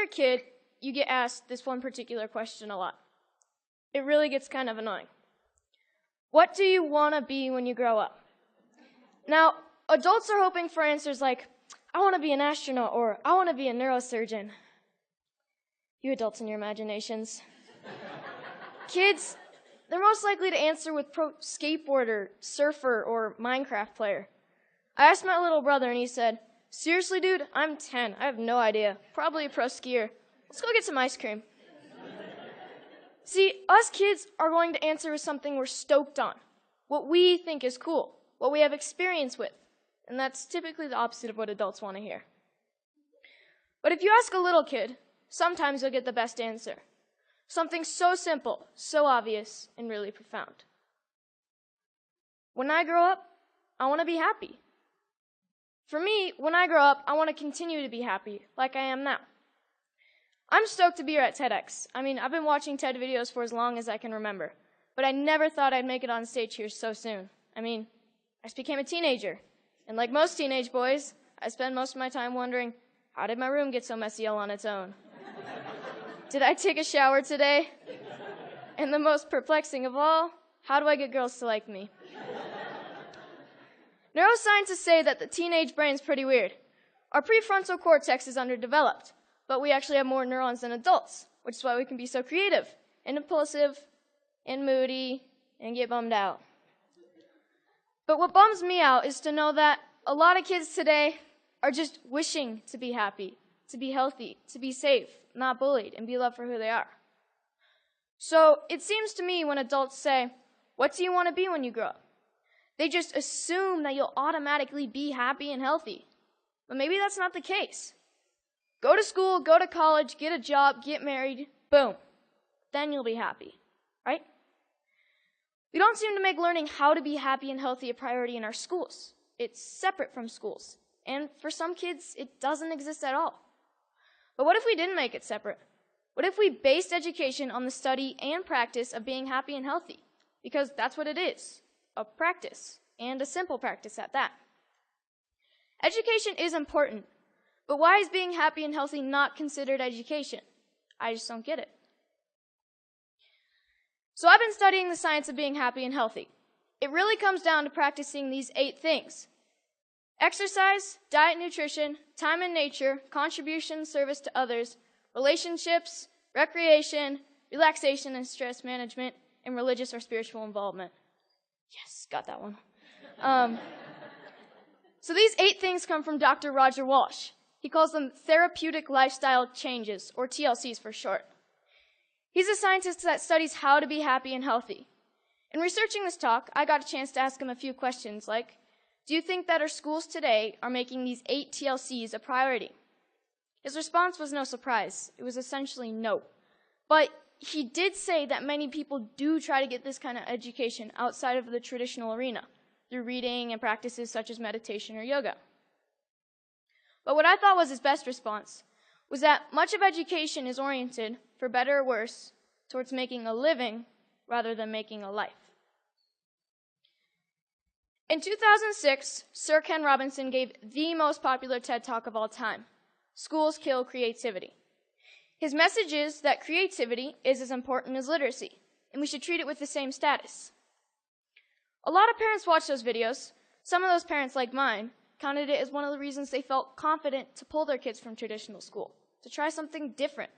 a kid, you get asked this one particular question a lot. It really gets kind of annoying. What do you want to be when you grow up? Now, adults are hoping for answers like, I want to be an astronaut, or I want to be a neurosurgeon. You adults and your imaginations. Kids, they're most likely to answer with pro skateboarder, surfer, or Minecraft player. I asked my little brother, and he said, seriously, dude, I'm 10. I have no idea. Probably a pro skier. Let's go get some ice cream. See, us kids are going to answer with something we're stoked on, what we think is cool, what we have experience with. And that's typically the opposite of what adults want to hear. But if you ask a little kid, sometimes you'll get the best answer. Something so simple, so obvious, and really profound. When I grow up, I want to be happy. For me, when I grow up, I want to continue to be happy, like I am now. I'm stoked to be here at TEDx. I mean, I've been watching TED videos for as long as I can remember, but I never thought I'd make it on stage here so soon. I mean, I just became a teenager, and like most teenage boys, I spend most of my time wondering, how did my room get so messy all on its own? Did I take a shower today? And the most perplexing of all, how do I get girls to like me? Neuroscientists say that the teenage brain's pretty weird. Our prefrontal cortex is underdeveloped, but we actually have more neurons than adults, which is why we can be so creative and impulsive and moody and get bummed out. But what bums me out is to know that a lot of kids today are just wishing to be happy, to be healthy, to be safe, not bullied, and be loved for who they are. So it seems to me when adults say, what do you want to be when you grow up? They just assume that you'll automatically be happy and healthy. But maybe that's not the case. Go to school, go to college, get a job, get married, boom. Then you'll be happy, right? We don't seem to make learning how to be happy and healthy a priority in our schools. It's separate from schools. And for some kids, it doesn't exist at all. But what if we didn't make it separate? What if we based education on the study and practice of being happy and healthy? Because that's what it is, a practice, and a simple practice at that. Education is important, but why is being happy and healthy not considered education? I just don't get it. So I've been studying the science of being happy and healthy. It really comes down to practicing these 8 things: exercise, diet, nutrition, time in nature, contribution, service to others, relationships, recreation, relaxation and stress management, and religious or spiritual involvement. Yes, got that one. So these 8 things come from Dr. Roger Walsh. He calls them therapeutic lifestyle changes, or TLCs for short. He's a scientist that studies how to be happy and healthy. In researching this talk, I got a chance to ask him a few questions like, do you think that our schools today are making these 8 TLCs a priority? His response was no surprise. It was essentially no. But he did say that many people do try to get this kind of education outside of the traditional arena, through reading and practices such as meditation or yoga. But what I thought was his best response was that much of education is oriented, for better or worse, towards making a living rather than making a life. In 2006, Sir Ken Robinson gave the most popular TED Talk of all time, Schools Kill Creativity. His message is that creativity is as important as literacy, and we should treat it with the same status. A lot of parents watch those videos. Some of those parents, like mine, counted it as one of the reasons they felt confident to pull their kids from traditional school, to try something different.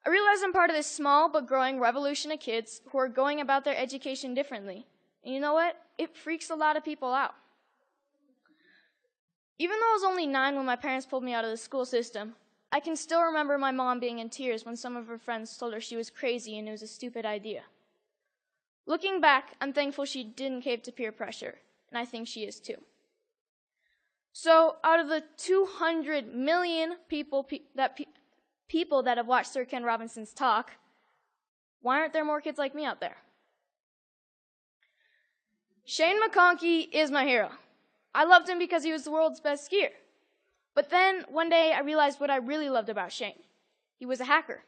I realize I'm part of this small but growing revolution of kids who are going about their education differently. And you know what? It freaks a lot of people out. Even though I was only 9 when my parents pulled me out of the school system, I can still remember my mom being in tears when some of her friends told her she was crazy and it was a stupid idea. Looking back, I'm thankful she didn't cave to peer pressure, and I think she is too. So, out of the 200 million people that have watched Sir Ken Robinson's talk, why aren't there more kids like me out there? Shane McConkey is my hero. I loved him because he was the world's best skier. But then, one day, I realized what I really loved about Shane. He was a hacker.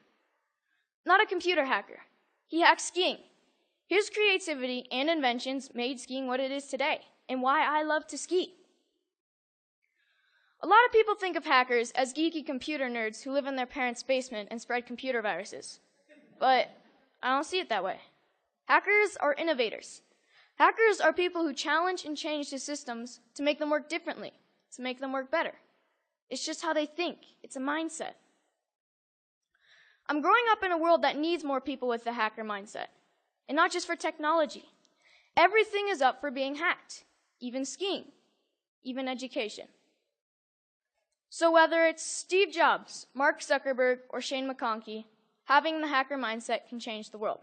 Not a computer hacker. He hacked skiing. His creativity and inventions made skiing what it is today, and why I love to ski. A lot of people think of hackers as geeky computer nerds who live in their parents' basement and spread computer viruses. But I don't see it that way. Hackers are innovators. Hackers are people who challenge and change the systems to make them work differently, to make them work better. It's just how they think. It's a mindset. I'm growing up in a world that needs more people with the hacker mindset. And not just for technology. Everything is up for being hacked, even skiing, even education. So whether it's Steve Jobs, Mark Zuckerberg, or Shane McConkey, having the hacker mindset can change the world.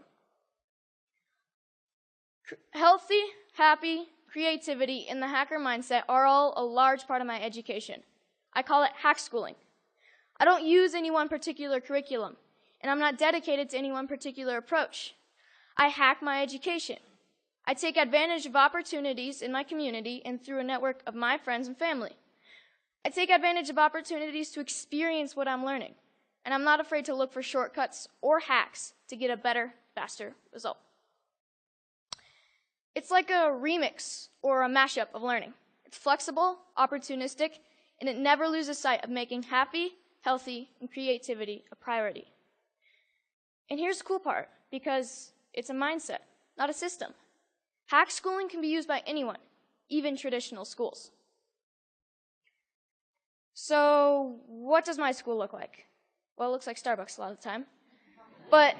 Healthy, happy, creativity, and the hacker mindset are all a large part of my education. I call it hack schooling. I don't use any one particular curriculum, and I'm not dedicated to any one particular approach. I hack my education. I take advantage of opportunities in my community and through a network of my friends and family. I take advantage of opportunities to experience what I'm learning, and I'm not afraid to look for shortcuts or hacks to get a better, faster result. It's like a remix or a mashup of learning. It's flexible, opportunistic, and it never loses sight of making happy, healthy, and creativity a priority. And here's the cool part, because it's a mindset, not a system. Hack schooling can be used by anyone, even traditional schools. So what does my school look like? Well, it looks like Starbucks a lot of the time. But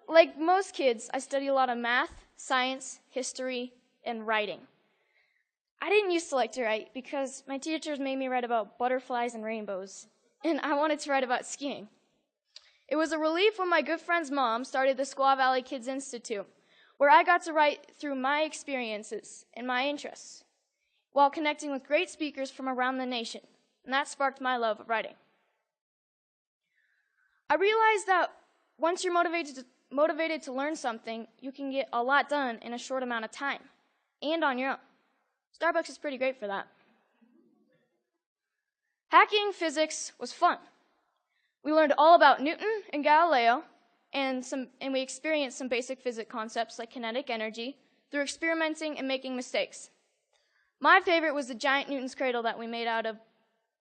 like most kids, I study a lot of math, science, history, and writing. I didn't used to like to write because my teachers made me write about butterflies and rainbows, and I wanted to write about skiing. It was a relief when my good friend's mom started the Squaw Valley Kids Institute, where I got to write through my experiences and my interests, while connecting with great speakers from around the nation, and that sparked my love of writing. I realized that once you're motivated to learn something, you can get a lot done in a short amount of time, and on your own. Starbucks is pretty great for that. Hacking physics was fun. We learned all about Newton and Galileo, and we experienced some basic physics concepts like kinetic energy through experimenting and making mistakes. My favorite was the giant Newton's cradle that we made out of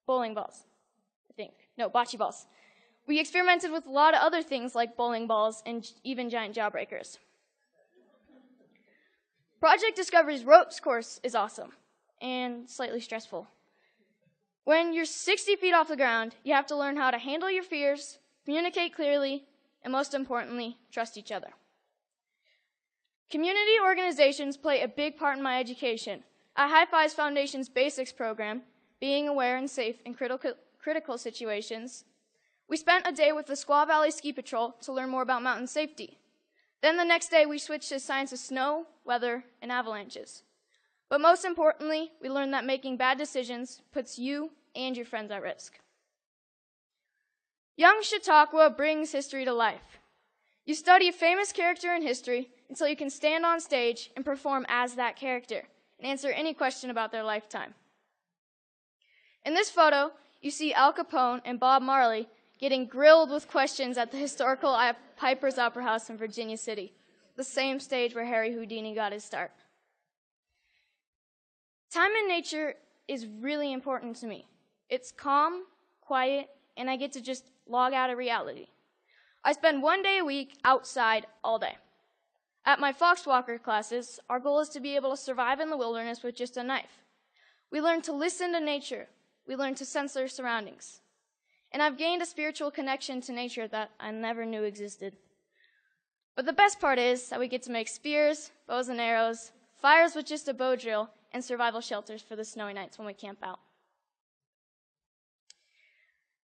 bowling balls, I think. No, bocce balls. We experimented with a lot of other things like bowling balls and even giant jawbreakers. Project Discovery's ropes course is awesome and slightly stressful. When you're 60 feet off the ground, you have to learn how to handle your fears, communicate clearly, and most importantly, trust each other. Community organizations play a big part in my education. At High Fives Foundation's Basics program, being aware and safe in critical situations, we spent a day with the Squaw Valley Ski Patrol to learn more about mountain safety. Then the next day, we switched to science of snow, weather, and avalanches. But most importantly, we learned that making bad decisions puts you and your friends at risk. Young Chautauqua brings history to life. You study a famous character in history until you can stand on stage and perform as that character and answer any question about their lifetime. In this photo, you see Al Capone and Bob Marley getting grilled with questions at the historical Piper's Opera House in Virginia City, the same stage where Harry Houdini got his start. Time in nature is really important to me. It's calm, quiet, and I get to just log out of reality. I spend 1 day a week outside all day. At my Foxwalker classes, our goal is to be able to survive in the wilderness with just a knife. We learn to listen to nature. We learn to sense our surroundings. And I've gained a spiritual connection to nature that I never knew existed. But the best part is that we get to make spears, bows and arrows, fires with just a bow drill, and survival shelters for the snowy nights when we camp out.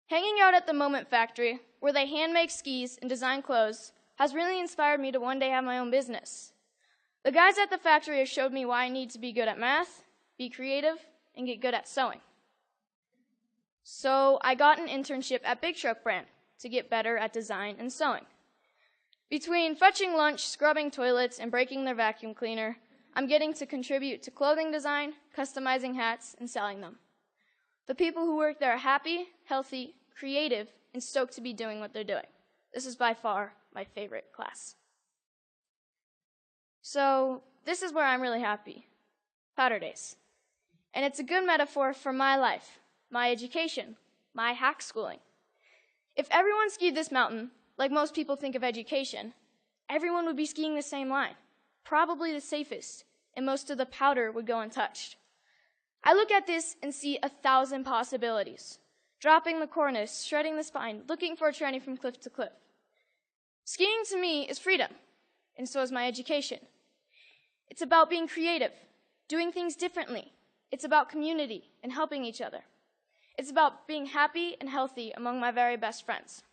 Hanging out at the Moment Factory, where they hand make skis and design clothes, has really inspired me to one day have my own business. The guys at the factory have showed me why I need to be good at math, be creative, and get good at sewing. So I got an internship at Big Truck Brand to get better at design and sewing. Between fetching lunch, scrubbing toilets, and breaking their vacuum cleaner, I'm getting to contribute to clothing design, customizing hats, and selling them. The people who work there are happy, healthy, creative, and stoked to be doing what they're doing. This is by far my favorite class. So this is where I'm really happy, powder days. And it's a good metaphor for my life. my education, my hack schooling. If everyone skied this mountain, like most people think of education, everyone would be skiing the same line, probably the safest, and most of the powder would go untouched. I look at this and see 1,000 possibilities. Dropping the cornice, shredding the spine, looking for a tranny from cliff to cliff. Skiing to me is freedom, and so is my education. It's about being creative, doing things differently. It's about community and helping each other. It's about being happy and healthy among my very best friends.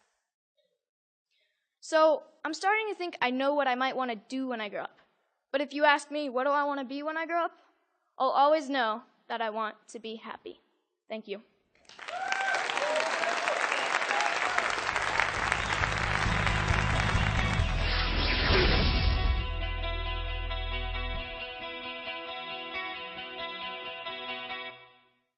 So I'm starting to think I know what I might want to do when I grow up. But if you ask me, what do I want to be when I grow up? I'll always know that I want to be happy. Thank you.